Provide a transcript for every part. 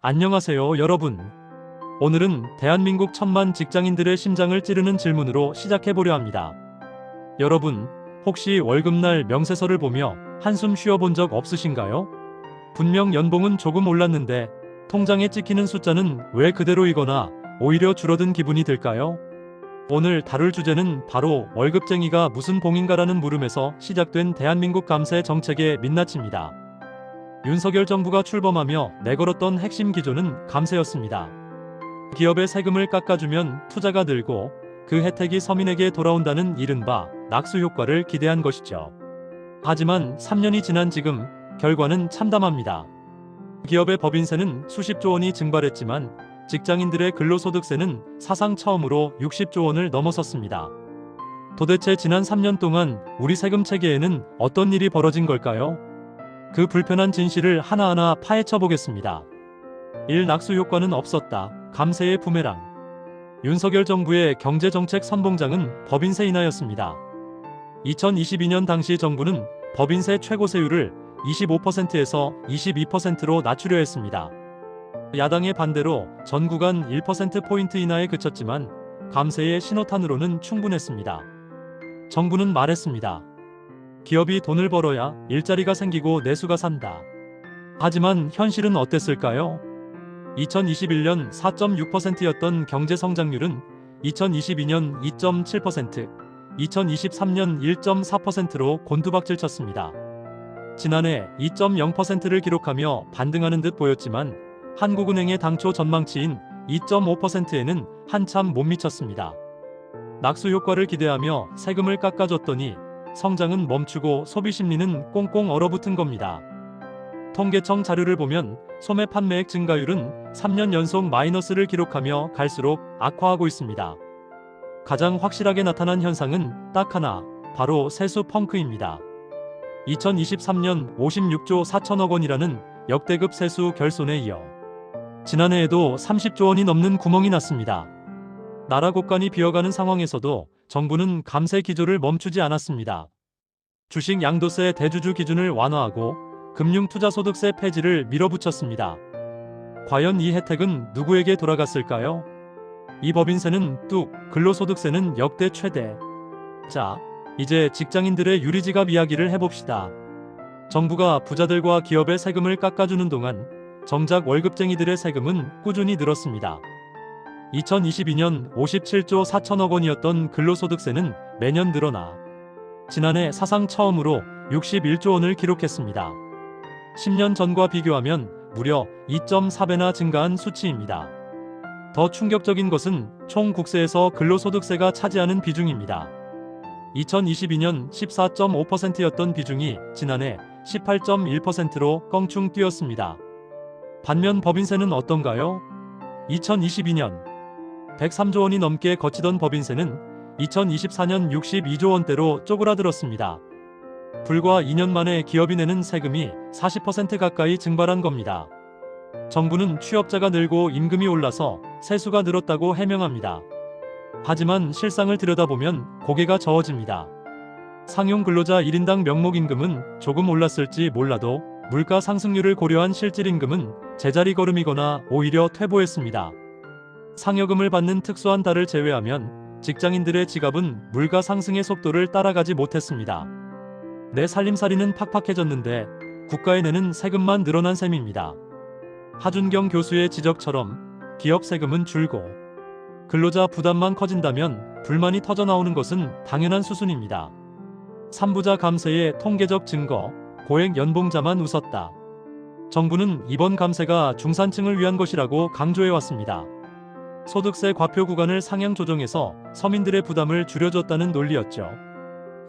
안녕하세요, 여러분. 오늘은 대한민국 천만 직장인들의 심장을 찌르는 질문으로 시작해보려 합니다. 여러분, 혹시 월급날 명세서를 보며 한숨 쉬어본 적 없으신가요? 분명 연봉은 조금 올랐는데 통장에 찍히는 숫자는 왜 그대로이거나 오히려 줄어든 기분이 들까요? 오늘 다룰 주제는 바로 월급쟁이가 무슨 봉인가라는 물음에서 시작된 대한민국 감세 정책의 민낯입니다. 윤석열 정부가 출범하며 내걸었던 핵심 기조는 감세였습니다. 기업의 세금을 깎아주면 투자가 늘고 그 혜택이 서민에게 돌아온다는 이른바 낙수 효과를 기대한 것이죠. 하지만 3년이 지난 지금 결과는 참담합니다. 기업의 법인세는 수십조 원이 증발했지만 직장인들의 근로소득세는 사상 처음으로 60조 원을 넘어섰습니다. 도대체 지난 3년 동안 우리 세금 체계에는 어떤 일이 벌어진 걸까요? 그 불편한 진실을 하나하나 파헤쳐 보겠습니다. 1. 낙수 효과는 없었다. 감세의 부메랑. 윤석열 정부의 경제정책 선봉장은 법인세 인하였습니다. 2022년 당시 정부는 법인세 최고세율을 25%에서 22%로 낮추려 했습니다. 야당의 반대로 전 구간 1%포인트 인하에 그쳤지만 감세의 신호탄으로는 충분했습니다. 정부는 말했습니다. 기업이 돈을 벌어야 일자리가 생기고 내수가 산다. 하지만 현실은 어땠을까요? 2021년 4.6%였던 경제 성장률은 2022년 2.7%, 2023년 1.4%로 곤두박질 쳤습니다. 지난해 2.0%를 기록하며 반등하는 듯 보였지만 한국은행의 당초 전망치인 2.5%에는 한참 못 미쳤습니다. 낙수 효과를 기대하며 세금을 깎아줬더니 성장은 멈추고 소비 심리는 꽁꽁 얼어붙은 겁니다. 통계청 자료를 보면 소매 판매액 증가율은 3년 연속 마이너스를 기록하며 갈수록 악화하고 있습니다. 가장 확실하게 나타난 현상은 딱 하나, 바로 세수 펑크입니다. 2023년 56조 4천억 원이라는 역대급 세수 결손에 이어 지난해에도 30조 원이 넘는 구멍이 났습니다. 나라 곳간이 비어가는 상황에서도 정부는 감세 기조를 멈추지 않았습니다. 주식 양도세 대주주 기준을 완화하고 금융투자소득세 폐지를 밀어붙였습니다. 과연 이 혜택은 누구에게 돌아갔을까요? 이 법인세는 뚝, 근로소득세는 역대 최대. 자, 이제 직장인들의 유리지갑 이야기를 해봅시다. 정부가 부자들과 기업의 세금을 깎아주는 동안 정작 월급쟁이들의 세금은 꾸준히 늘었습니다. 2022년 57조 4천억 원이었던 근로소득세는 매년 늘어나 지난해 사상 처음으로 61조 원을 기록했습니다. 10년 전과 비교하면 무려 2.4배나 증가한 수치입니다. 더 충격적인 것은 총 국세에서 근로소득세가 차지하는 비중입니다. 2022년 14.5%였던 비중이 지난해 18.1%로 껑충 뛰었습니다. 반면 법인세는 어떤가요? 2022년 103조 원이 넘게 거치던 법인세는 2024년 62조 원대로 쪼그라들었습니다. 불과 2년 만에 기업이 내는 세금이 40% 가까이 증발한 겁니다. 정부는 취업자가 늘고 임금이 올라서 세수가 늘었다고 해명합니다. 하지만 실상을 들여다보면 고개가 저어집니다. 상용 근로자 1인당 명목임금은 조금 올랐을지 몰라도 물가 상승률을 고려한 실질임금은 제자리 걸음이거나 오히려 퇴보했습니다. 상여금을 받는 특수한 달을 제외하면 직장인들의 지갑은 물가 상승의 속도를 따라가지 못했습니다. 내 살림살이는 팍팍해졌는데 국가에 내는 세금만 늘어난 셈입니다. 하준경 교수의 지적처럼 기업 세금은 줄고 근로자 부담만 커진다면 불만이 터져나오는 것은 당연한 수순입니다. 3부자 감세의 통계적 증거, 고액 연봉자만 웃었다. 정부는 이번 감세가 중산층을 위한 것이라고 강조해왔습니다. 소득세 과표 구간을 상향 조정해서 서민들의 부담을 줄여줬다는 논리였죠.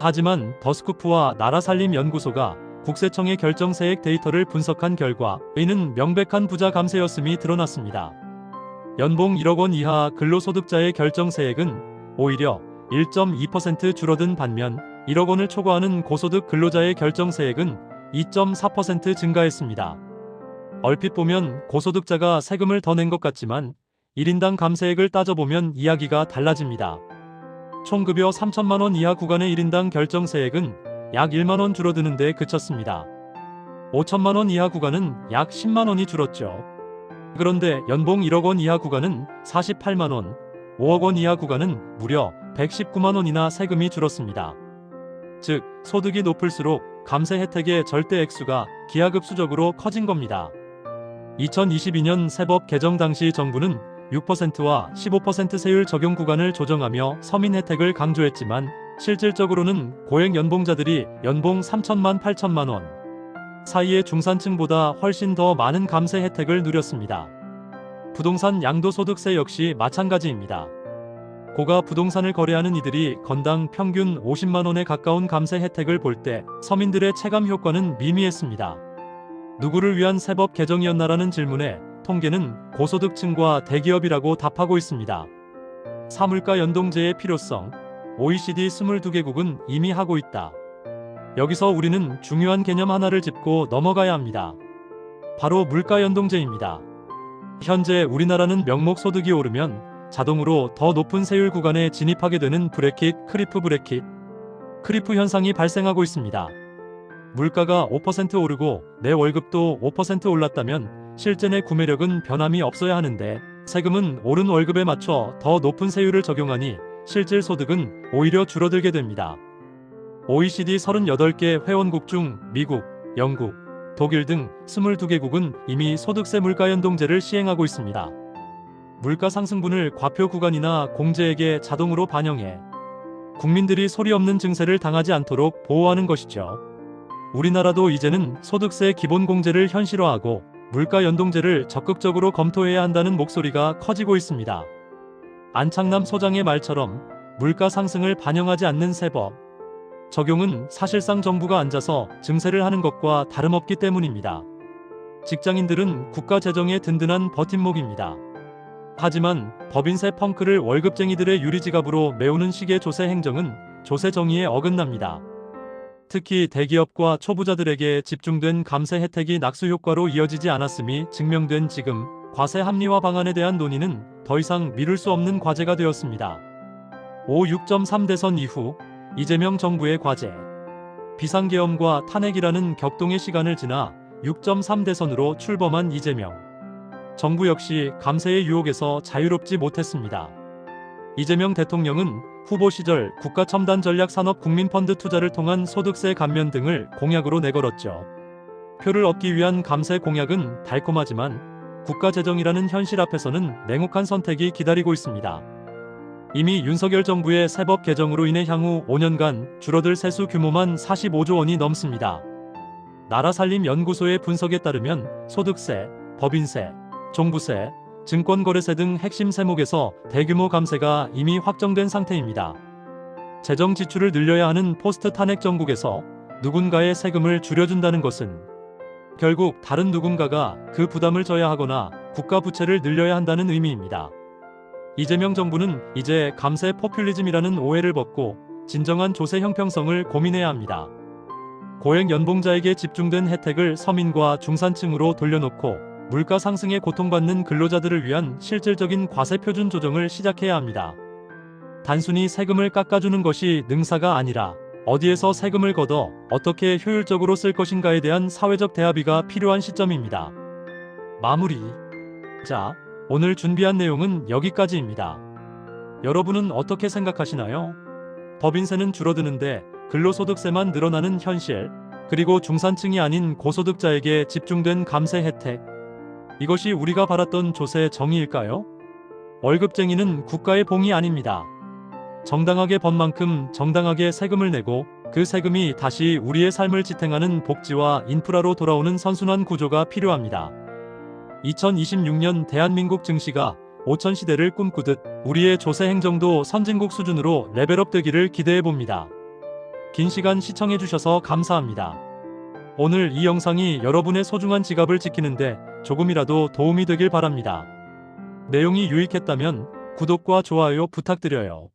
하지만 더스쿠프와 나라살림연구소가 국세청의 결정세액 데이터를 분석한 결과 이는 명백한 부자 감세였음이 드러났습니다. 연봉 1억 원 이하 근로소득자의 결정세액은 오히려 1.2% 줄어든 반면 1억 원을 초과하는 고소득 근로자의 결정세액은 2.4% 증가했습니다. 얼핏 보면 고소득자가 세금을 더 낸 것 같지만 1인당 감세액을 따져보면 이야기가 달라집니다. 총급여 3천만 원 이하 구간의 1인당 결정세액은 약 1만 원 줄어드는 데 그쳤습니다. 5천만 원 이하 구간은 약 10만 원이 줄었죠. 그런데 연봉 1억 원 이하 구간은 48만 원, 5억 원 이하 구간은 무려 119만 원이나 세금이 줄었습니다. 즉, 소득이 높을수록 감세 혜택의 절대 액수가 기하급수적으로 커진 겁니다. 2022년 세법 개정 당시 정부는 6%와 15% 세율 적용 구간을 조정하며 서민 혜택을 강조했지만 실질적으로는 고액 연봉자들이 연봉 3천만 8천만 원 사이의 중산층보다 훨씬 더 많은 감세 혜택을 누렸습니다. 부동산 양도소득세 역시 마찬가지입니다. 고가 부동산을 거래하는 이들이 건당 평균 50만 원에 가까운 감세 혜택을 볼 때 서민들의 체감 효과는 미미했습니다. 누구를 위한 세법 개정이었나라는 질문에 통계는 고소득층과 대기업이라고 답하고 있습니다. 사물가 연동제의 필요성, OECD 22개국은 이미 하고 있다. 여기서 우리는 중요한 개념 하나를 짚고 넘어가야 합니다. 바로 물가 연동제입니다. 현재 우리나라는 명목 소득이 오르면 자동으로 더 높은 세율 구간에 진입하게 되는 브래킷, 크리프 현상이 발생하고 있습니다. 물가가 5% 오르고 내 월급도 5% 올랐다면 실제 내 구매력은 변함이 없어야 하는데 세금은 오른 월급에 맞춰 더 높은 세율을 적용하니 실질 소득은 오히려 줄어들게 됩니다. OECD 38개 회원국 중 미국, 영국, 독일 등 22개국은 이미 소득세 물가 연동제를 시행하고 있습니다. 물가 상승분을 과표 구간이나 공제액에 자동으로 반영해 국민들이 소리 없는 증세를 당하지 않도록 보호하는 것이죠. 우리나라도 이제는 소득세 기본 공제를 현실화하고 물가 연동제를 적극적으로 검토해야 한다는 목소리가 커지고 있습니다. 안창남 소장의 말처럼 물가 상승을 반영하지 않는 세법 적용은 사실상 정부가 앉아서 증세를 하는 것과 다름없기 때문입니다. 직장인들은 국가 재정의 든든한 버팀목입니다. 하지만 법인세 펑크를 월급쟁이들의 유리지갑으로 메우는 식의 조세 행정은 조세 정의에 어긋납니다. 특히 대기업과 초부자들에게 집중된 감세 혜택이 낙수 효과로 이어지지 않았음이 증명된 지금 과세 합리화 방안에 대한 논의는 더 이상 미룰 수 없는 과제가 되었습니다. 6.3 대선 이후 이재명 정부의 과제, 비상계엄과 탄핵이라는 격동의 시간을 지나 6.3 대선으로 출범한 이재명 정부 역시 감세의 유혹에서 자유롭지 못했습니다. 이재명 대통령은 후보 시절 국가첨단전략산업 국민펀드 투자를 통한 소득세 감면 등을 공약으로 내걸었죠. 표를 얻기 위한 감세 공약은 달콤하지만 국가재정이라는 현실 앞에서는 냉혹한 선택이 기다리고 있습니다. 이미 윤석열 정부의 세법 개정으로 인해 향후 5년간 줄어들 세수 규모만 45조 원이 넘습니다. 나라살림연구소의 분석에 따르면 소득세, 법인세, 종부세, 증권거래세 등 핵심 세목에서 대규모 감세가 이미 확정된 상태입니다. 재정 지출을 늘려야 하는 포스트 탄핵 정국에서 누군가의 세금을 줄여준다는 것은 결국 다른 누군가가 그 부담을 져야 하거나 국가 부채를 늘려야 한다는 의미입니다. 이재명 정부는 이제 감세 포퓰리즘이라는 오해를 벗고 진정한 조세 형평성을 고민해야 합니다. 고액 연봉자에게 집중된 혜택을 서민과 중산층으로 돌려놓고 물가 상승에 고통받는 근로자들을 위한 실질적인 과세 표준 조정을 시작해야 합니다. 단순히 세금을 깎아주는 것이 능사가 아니라 어디에서 세금을 걷어 어떻게 효율적으로 쓸 것인가에 대한 사회적 대합의가 필요한 시점입니다. 마무리. 자, 오늘 준비한 내용은 여기까지입니다. 여러분은 어떻게 생각하시나요? 법인세는 줄어드는데 근로소득세만 늘어나는 현실, 그리고 중산층이 아닌 고소득자에게 집중된 감세 혜택, 이것이 우리가 바랐던 조세 정의일까요? 월급쟁이는 국가의 봉이 아닙니다. 정당하게 번 만큼 정당하게 세금을 내고 그 세금이 다시 우리의 삶을 지탱하는 복지와 인프라로 돌아오는 선순환 구조가 필요합니다. 2026년 대한민국 증시가 5천 시대를 꿈꾸듯 우리의 조세 행정도 선진국 수준으로 레벨업 되기를 기대해봅니다. 긴 시간 시청해주셔서 감사합니다. 오늘 이 영상이 여러분의 소중한 지갑을 지키는데 조금이라도 도움이 되길 바랍니다. 내용이 유익했다면 구독과 좋아요 부탁드려요.